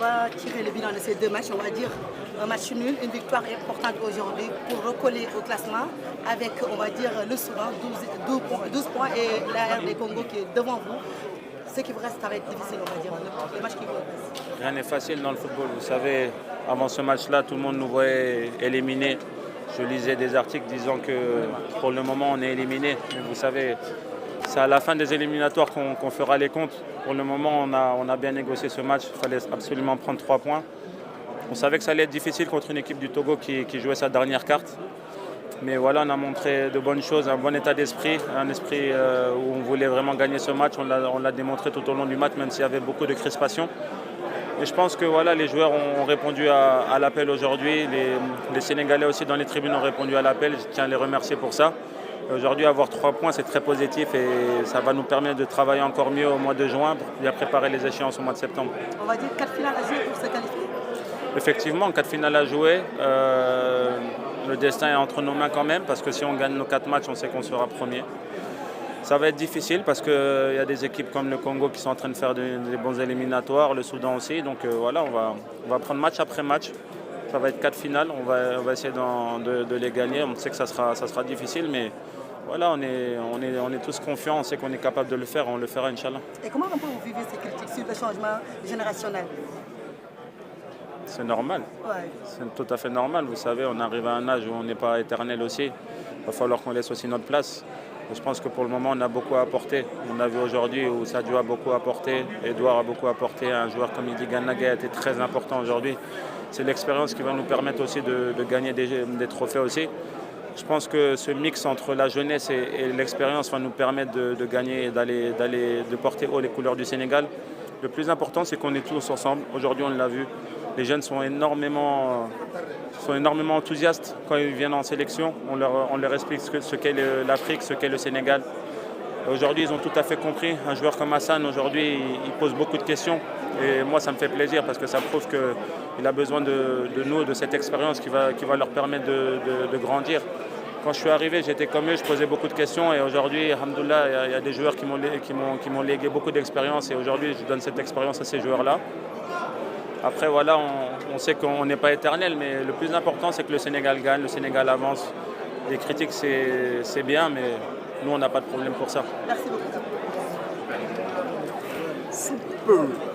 va tirer le bilan de ces deux matchs. On va dire un match nul, une victoire importante aujourd'hui pour recoller au classement avec, on va dire, le Soudan, 12 points et la RD Congo qui est devant vous. Ce qui vous reste, ça va être difficile, on va dire, le match qui vous reste. Rien n'est facile dans le football. Vous savez, avant ce match-là, tout le monde nous voyait éliminés. Je lisais des articles disant que pour le moment, on est éliminé. Mais vous savez, c'est à la fin des éliminatoires qu'on fera les comptes. Pour le moment, on a bien négocié ce match. Il fallait absolument prendre 3 points. On savait que ça allait être difficile contre une équipe du Togo qui jouait sa dernière carte. Mais voilà, on a montré de bonnes choses, un bon état d'esprit, un esprit où on voulait vraiment gagner ce match. On l'a démontré tout au long du match, même s'il y avait beaucoup de crispation. Et je pense que voilà, les joueurs ont répondu à l'appel aujourd'hui. Les Sénégalais aussi dans les tribunes ont répondu à l'appel. Je tiens à les remercier pour ça. Aujourd'hui, avoir 3 points, c'est très positif et ça va nous permettre de travailler encore mieux au mois de juin pour bien préparer les échéances au mois de septembre. On va dire 4 finales à jouer pour se qualifier. Effectivement, 4 finales à jouer. Le destin est entre nos mains quand même parce que si on gagne nos 4 matchs, on sait qu'on sera premier. Ça va être difficile parce qu'il y a des équipes comme le Congo qui sont en train de faire des bons éliminatoires, le Soudan aussi. Donc voilà, on va prendre match après match. Ça va être 4 finales, on va essayer de les gagner. On sait que ça sera difficile, mais voilà, on est tous confiants, on sait qu'on est capable de le faire, on le fera, Inch'Allah. Et comment on peut vous vivre ces critiques sur le changement générationnel? C'est normal, Ouais. c'est tout à fait normal. Vous savez, on arrive à un âge où on n'est pas éternel aussi. Il va falloir qu'on laisse aussi notre place. Et je pense que pour le moment, on a beaucoup à apporter. On a vu aujourd'hui où Sadio a beaucoup apporté, Edouard a beaucoup apporté. Un joueur comme Idi Ganagay a été très important aujourd'hui. C'est l'expérience qui va nous permettre aussi de gagner des trophées aussi. Je pense que ce mix entre la jeunesse et l'expérience va nous permettre de gagner et de porter haut les couleurs du Sénégal. Le plus important, c'est qu'on est tous ensemble. Aujourd'hui, on l'a vu. Les jeunes sont énormément enthousiastes quand ils viennent en sélection. On leur explique ce qu'est l'Afrique, ce qu'est le Sénégal. Aujourd'hui, ils ont tout à fait compris. Un joueur comme Hassan, aujourd'hui, il pose beaucoup de questions. Et moi, ça me fait plaisir parce que ça prouve qu'il a besoin de nous, de cette expérience qui va leur permettre de grandir. Quand je suis arrivé, j'étais comme eux, je posais beaucoup de questions. Et aujourd'hui, alhamdoulilah, il y a des joueurs qui m'ont légué beaucoup d'expérience. Et aujourd'hui, je donne cette expérience à ces joueurs-là. Après, voilà, on sait qu'on n'est pas éternel, mais le plus important, c'est que le Sénégal gagne, le Sénégal avance. Les critiques, c'est bien, mais nous, on n'a pas de problème pour ça. Merci beaucoup. Super.